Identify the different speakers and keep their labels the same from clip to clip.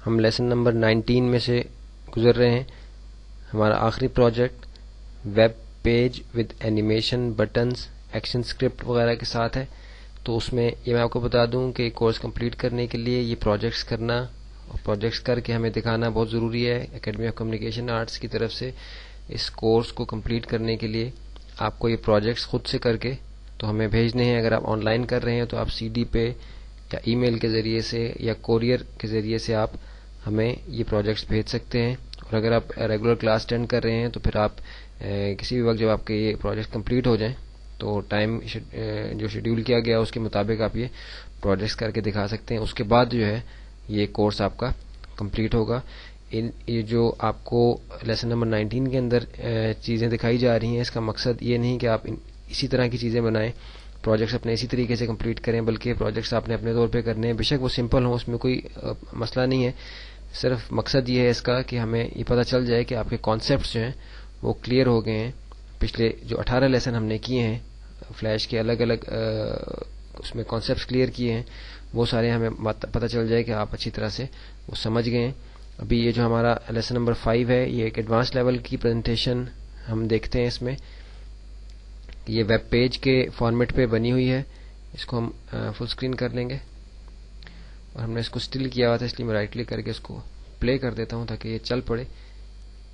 Speaker 1: ہم lesson number 19 میں سے گزر رہے ہیں. ہمارا آخری project web page with animation buttons action script وغیرہ کے ساتھ ہے. تو اس میں یہ میں آپ کو بتا دوں کہ کورس کمپلیٹ کرنے کے لیے یہ پروجیکٹس کرنا اور پروجیکٹس کر کے ہمیں دکھانا بہت ضروری ہے. اکیڈمی آف کمیونیکیشن آرٹس کی طرف سے اس کورس کو کمپلیٹ کرنے کے لیے آپ کو یہ پروجیکٹس خود سے کر کے تو ہمیں بھیجنے ہیں. اگر آپ آن لائن کر رہے ہیں تو آپ CD پہ یا ای میل کے ذریعے سے یا کوریئر کے ذریعے سے آپ ہمیں یہ پروجیکٹس بھیج سکتے ہیں. اور اگر آپ ریگولر کلاس اٹینڈ کر رہے ہیں تو پھر آپ کسی بھی وقت جب آپ کے یہ پروجیکٹ کمپلیٹ ہو جائیں تو ٹائم جو شیڈیول کیا گیا اس کے مطابق آپ یہ پروجیکٹس کر کے دکھا سکتے ہیں. اس کے بعد جو ہے یہ کورس آپ کا کمپلیٹ ہوگا. یہ جو آپ کو لیسن نمبر 19 کے اندر چیزیں دکھائی جا رہی ہیں اس کا مقصد یہ نہیں کہ آپ اسی طرح کی چیزیں بنائیں, پروجیکٹس اپنے اسی طریقے سے کمپلیٹ کریں, بلکہ پروجیکٹس آپ نے اپنے طور پہ کرنے ہیں. بے شک وہ سمپل ہوں, اس میں کوئی مسئلہ نہیں ہے. صرف مقصد یہ ہے اس کا کہ ہمیں یہ پتہ چل جائے کہ آپ کے کانسیپٹس جو ہیں وہ کلیئر ہو گئے ہیں. پچھلے جو 18 لیسن ہم نے کیے ہیں فلیش کے الگ الگ اس میں کانسیپٹس کلیئر کیے ہیں, وہ سارے ہمیں پتہ چل جائے کہ آپ اچھی طرح سے وہ سمجھ گئے ہیں. ابھی یہ جو ہمارا لیسن نمبر 5 ہے یہ ایک ایڈوانس لیول کی پریزنٹیشن ہم دیکھتے ہیں. اس میں یہ ویب پیج کے فارمیٹ پہ بنی ہوئی ہے. اس کو ہم فل اسکرین کر لیں گے اور ہم نے اس کو اسٹل کیا ہوا تھا, اس لیے میں رائٹ کلک کر کے اس کو پلے کر دیتا ہوں تاکہ یہ چل پڑے.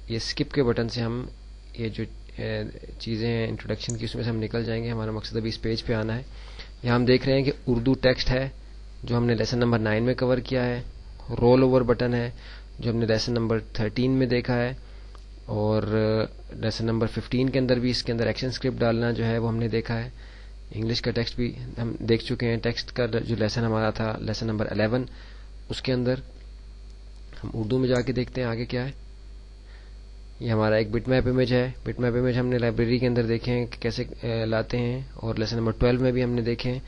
Speaker 1: یہ اسکپ کے بٹن سے ہم یہ جو چیزیں ہیں انٹروڈکشن کی اس میں سے ہم نکل جائیں گے. ہمارا مقصد ابھی اس پیج پہ آنا ہے. یہاں ہم دیکھ رہے ہیں کہ اردو ٹیکسٹ ہے جو ہم نے لیسن نمبر 9 میں کور کیا ہے. رول اوور بٹن ہے جو ہم نے لیسن نمبر 13 میں دیکھا ہے, اور لیسن نمبر 15 کے اندر بھی اس کے اندر ایکشن اسکرپٹ ڈالنا جو ہے وہ ہم نے دیکھا ہے. انگلش کا ٹیکسٹ بھی ہم دیکھ چکے ہیں. ٹیکسٹ کا جو لیسن ہمارا تھا لیسن نمبر 11 اس کے اندر ہم اردو میں جا کے دیکھتے ہیں آگے کیا ہے. یہ ہمارا ایک بٹ میپ امیج ہے. بٹ میپ امیج ہم نے لائبریری کے اندر دیکھے ہیں کہ کیسے لاتے ہیں, اور لیسن نمبر 12 میں بھی ہم نے دیکھے ہیں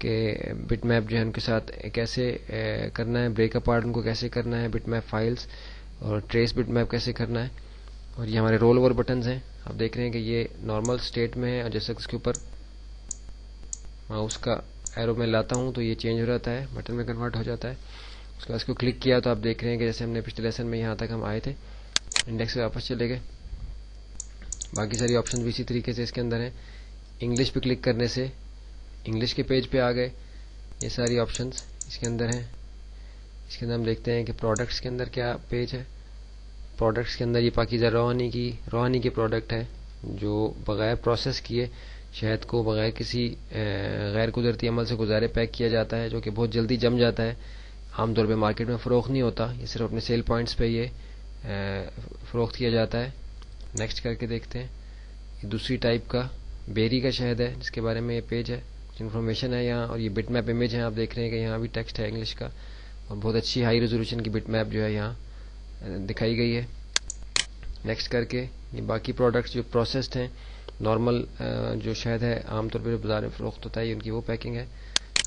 Speaker 1: کہ بٹ میپ جو ہے ان کے ساتھ کیسے کرنا ہے, بریک اپارٹ ان کو کیسے کرنا ہے, بٹ میپ فائلز اور ٹریس بٹ میپ کیسے کرنا ہے. اور یہ ہمارے رول اوور بٹنز ہیں. آپ دیکھ رہے ہیں کہ یہ نارمل اسٹیٹ میں ہے, اور جیسے اس کے اوپر ماؤس کا ایرو میں لاتا ہوں تو یہ چینج ہو جاتا ہے, بٹن میں کنورٹ ہو جاتا ہے. اس کے بعد اس کو کلک کیا تو آپ دیکھ رہے ہیں کہ جیسے ہم نے پچھلے لیسن میں یہاں تک ہم آئے تھے, انڈیکس سے واپس چلے گئے. باقی ساری آپشن بھی اسی طریقے سے اس کے اندر ہیں. انگلش پہ کلک کرنے سے انگلش کے پیج پہ آ گئے. یہ ساری آپشنز اس کے اندر ہیں. اس کے اندر ہم دیکھتے ہیں کہ پروڈکٹس کے اندر کیا پیج ہے. پروڈکٹس کے اندر یہ پاکیزہ روحانی کی پروڈکٹ ہے جو بغیر پروسیس کیے شہد کو بغیر کسی غیر قدرتی عمل سے گزارے پیک کیا جاتا ہے, جو کہ بہت جلدی جم جاتا ہے. عام طور پہ مارکیٹ میں فروخت نہیں ہوتا, یہ صرف اپنے سیل پوائنٹس پہ یہ فروخت کیا جاتا ہے. نیکسٹ کر کے دیکھتے ہیں. یہ دوسری ٹائپ کا بیری کا شہد ہے جس کے بارے میں یہ پیج ہے, کچھ انفارمیشن ہے یہاں. اور یہ بٹ میپ امیج ہے, آپ دیکھ رہے ہیں کہ یہاں بھی ٹیکسٹ ہے انگلش کا, اور بہت اچھی ہائی ریزولوشن کی بٹ میپ جو ہے یہاں دکھائی گئی ہے. نیکسٹ کر کے یہ باقی پروڈکٹس جو پروسیسڈ ہیں, نارمل جو شہد ہے عام طور پہ جو بازار میں فروخت ہوتا ہے یہ ان کی وہ پیکنگ ہے.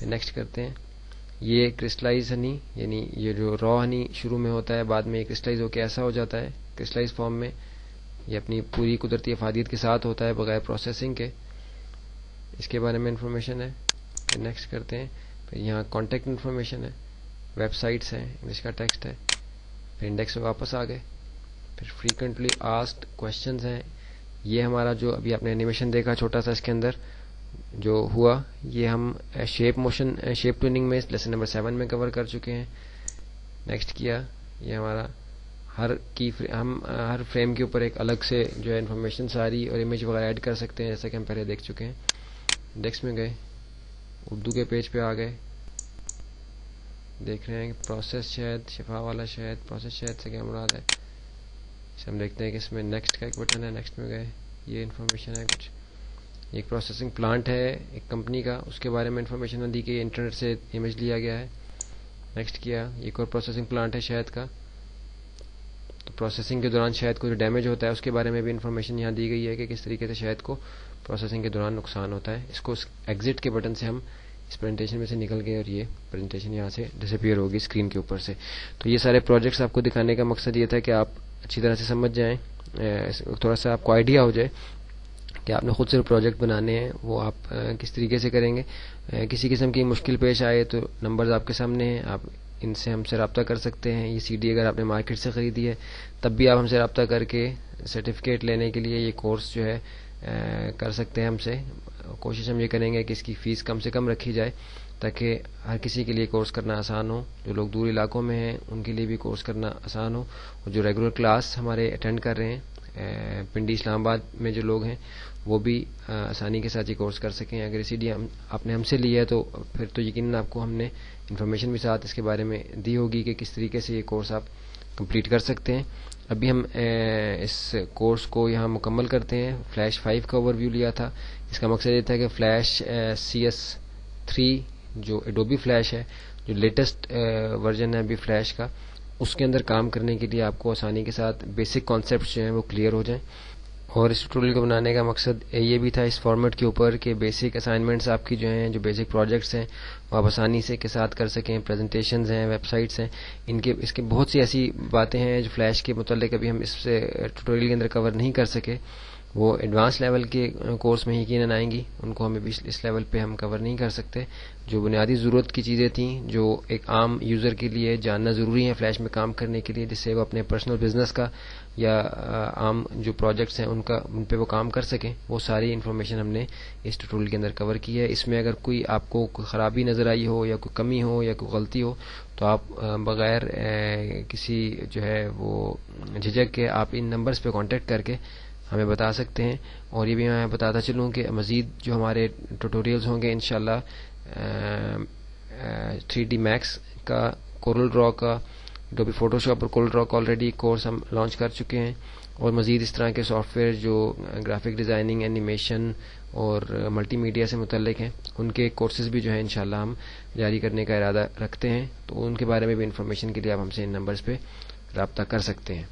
Speaker 1: نیکسٹ کرتے ہیں. یہ کرسٹلائز ہنی, یعنی یہ جو را ہنی شروع میں ہوتا ہے بعد میں یہ کرسٹلائز ہو کے ایسا ہو جاتا ہے کرسٹلائز فارم میں. یہ اپنی پوری قدرتی افادیت کے ساتھ ہوتا ہے بغیر پروسیسنگ کے. اس کے بارے میں انفارمیشن ہے. نیکسٹ کرتے ہیں. پھر یہاں کانٹیکٹ انفارمیشن ہے, ویب سائٹس ہیں, انگلش کا ٹیکسٹ ہے. پھر انڈیکس میں واپس آ گئے. پھر فریکوینٹلی آسکڈ کویشچنز ہیں. یہ ہمارا جو ابھی آپ نے اینیمیشن دیکھا چھوٹا سا اس کے اندر جو ہوا, یہ ہم شیپ ٹوننگ میں لیسن نمبر 7 میں کور کر چکے ہیں. نیکسٹ کیا. یہ ہمارا ہم ہر فریم کے اوپر ایک الگ سے جو ہے انفارمیشن ساری اور امیج وغیرہ ایڈ کر سکتے ہیں, جیسا کہ ہم پہلے دیکھ چکے ہیں. انڈیکس میں گئے, اردو کے پیج پہ آ گئے. دیکھ رہے ہیں کہ پروسیس شہد, شفا والا شہد, پروسیس شہد سے کیا مراد ہے. ہم دیکھتے ہیں کہ اس میں نیکسٹ کا ایک بٹن ہے, نیکسٹ میں گئے. یہ انفارمیشن ہے کچھ. ایک پروسیسنگ پلانٹ ہے ایک کمپنی کا, اس کے بارے میں انفارمیشن دی کہ انٹرنیٹ سے امیج لیا گیا ہے. نیکسٹ کیا. ایک اور پروسیسنگ پلانٹ ہے شہد کا, تو پروسیسنگ کے دوران شہد کو جو ڈیمیج ہوتا ہے اس کے بارے میں بھی انفارمیشن یہاں دی گئی ہے کہ کس طریقے سے شہد کو پروسیسنگ کے دوران نقصان ہوتا ہے. اس کو ایگزٹ کے بٹن سے ہم اس پریزنٹیشن میں سے نکل گئے اور یہ پریزنٹیشن یہاں سے ڈسپیئر ہوگی اسکرین کے اوپر سے. تو یہ سارے پروجیکٹس آپ کو دکھانے کا مقصد یہ تھا کہ آپ اچھی طرح سے سمجھ جائیں, تھوڑا سا آپ کو آئیڈیا ہو جائے کہ آپ نے خود سے پروجیکٹ بنانے ہیں وہ آپ کس طریقے سے کریں گے. کسی قسم کی مشکل پیش آئے تو نمبرز آپ کے سامنے ہیں, آپ ان سے ہم سے رابطہ کر سکتے ہیں. یہ سی ڈی اگر آپ نے مارکیٹ سے خریدی ہے تب بھی آپ ہم سے رابطہ کر کے سرٹیفکیٹ لینے کے لیے یہ کورس جو ہے کر سکتے ہیں ہم سے. کوشش ہم یہ کریں گے کہ اس کی فیس کم سے کم رکھی جائے تاکہ ہر کسی کے لیے کورس کرنا آسان ہو. جو لوگ دور علاقوں میں ہیں ان کے لیے بھی کورس کرنا آسان ہو, اور جو ریگولر کلاس ہمارے اٹینڈ کر رہے ہیں پنڈی اسلام آباد میں جو لوگ ہیں وہ بھی آسانی کے ساتھ یہ کورس کر سکیں. اگر سی ڈی آپ نے ہم سے لیا ہے تو پھر تو یقیناً آپ کو ہم نے انفارمیشن بھی ساتھ اس کے بارے میں دی ہوگی کہ کس طریقے سے یہ کورس آپ کمپلیٹ کر سکتے ہیں. ابھی ہم اس کورس کو یہاں مکمل کرتے ہیں. فلیش 5 کا اوور ویو لیا تھا. اس کا مقصد یہ تھا کہ فلیش CS3 جو ایڈوبی فلیش ہے, جو لیٹسٹ ورژن ہے ابھی فلیش کا, اس کے اندر کام کرنے کے لیے آپ کو آسانی کے ساتھ بیسک کانسیپٹس جو ہیں وہ کلیئر ہو جائیں. اور اس ٹیوٹوریل کو بنانے کا مقصد یہ بھی تھا اس فارمیٹ کے اوپر کہ بیسک اسائنمنٹس آپ کی جو ہیں, جو بیسک پروجیکٹس ہیں وہ آپ آسانی سے کے ساتھ کر سکیں. پریزنٹیشنز ہیں, ویب سائٹس ہیں, اس کے بہت سی ایسی باتیں ہیں جو فلیش کے متعلق ابھی ہم اس سے ٹیوٹوریل کے اندر کور نہیں کر سکے. وہ ایڈوانس لیول کے کورس میں یقیناً آئیں گی, ان کو ہمیں بھی اس لیول پہ ہم کور نہیں کر سکتے. جو بنیادی ضرورت کی چیزیں تھیں جو ایک عام یوزر کے لیے جاننا ضروری ہے فلیش میں کام کرنے کے لیے, جس سے وہ اپنے پرسنل بزنس کا یا عام جو پروجیکٹس ہیں ان پہ وہ کام کر سکیں, وہ ساری انفارمیشن ہم نے اس ٹیوٹوریل کے اندر کور کی ہے. اس میں اگر کوئی آپ کو کوئی خرابی نظر آئی ہو یا کوئی کمی ہو یا کوئی غلطی ہو تو آپ بغیر کسی جو ہے وہ جھجک کے آپ ان نمبرز پہ کانٹیکٹ کر کے ہمیں بتا سکتے ہیں. اور یہ بھی میں بتاتا چلوں کہ مزید جو ہمارے ٹیوٹوریلز ہوں گے انشاءاللہ 3D Max کا, کورل ڈرا کا, اڈوبی فوٹوشاپ اور کورل ڈرا کا آلریڈی کورس ہم لانچ کر چکے ہیں. اور مزید اس طرح کے سافٹ ویئر جو گرافک ڈیزائننگ, اینیمیشن اور ملٹی میڈیا سے متعلق ہیں ان کے کورسز بھی جو ہیں انشاءاللہ ہم جاری کرنے کا ارادہ رکھتے ہیں. تو ان کے بارے میں بھی انفارمیشن کے لیے آپ ہم سے ان نمبرز پہ رابطہ کر سکتے ہیں.